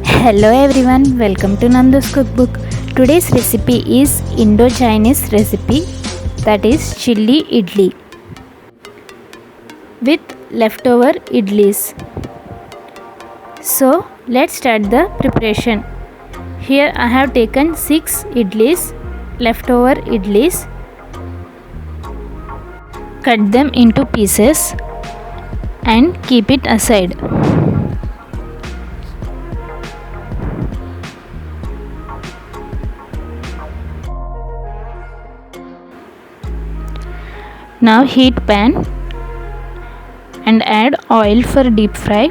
Hello everyone, welcome to Nandooscookbook. Today's recipe is Indo-Chinese recipe, that is Chilli Idli with leftover idlis. So let's start the preparation. Here I have taken 6 idlis, leftover idlis. Cut them into pieces and keep it aside. Now heat pan and add oil for deep fry.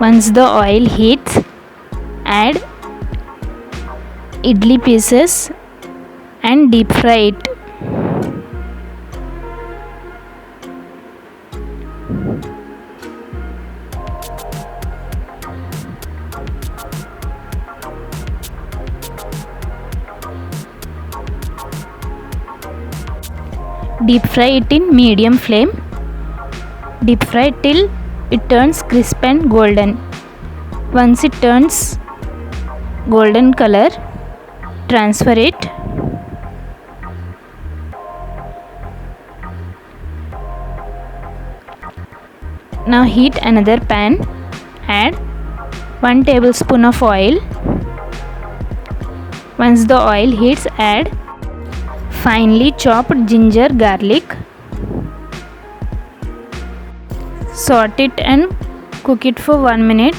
Once the oil heats, add idli pieces and deep fry it. Deep fry it in medium flame. Deep fry till it turns crisp and golden. Once it turns golden color, transfer it. Now heat another pan. Add 1 tablespoon of oil. Once the oil heats, add finely chopped ginger garlic. Saute it and cook it for 1 minute.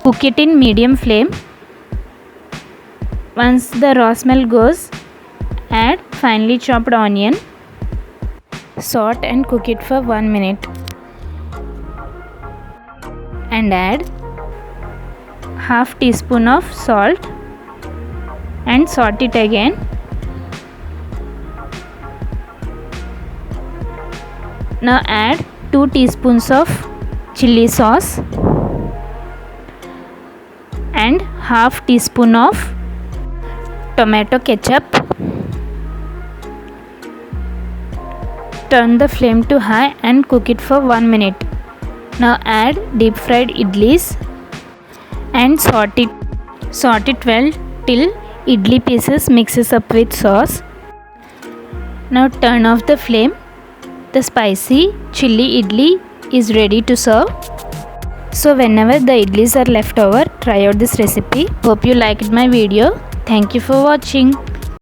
Cook it in medium flame. Once the raw smell goes, add finely chopped onion. Saute and cook it for 1 minute. And add half teaspoon of salt and saute it again. Now add 2 teaspoons of chilli sauce and half teaspoon of tomato ketchup. Turn the flame to high and cook it for 1 minute. Now add deep fried idlis and saute it well till idli pieces mixes up with sauce. Now turn off the flame. The spicy chilli idli is ready to serve. So whenever the idlis are left over, try out this recipe. Hope you liked my video. Thank you for watching.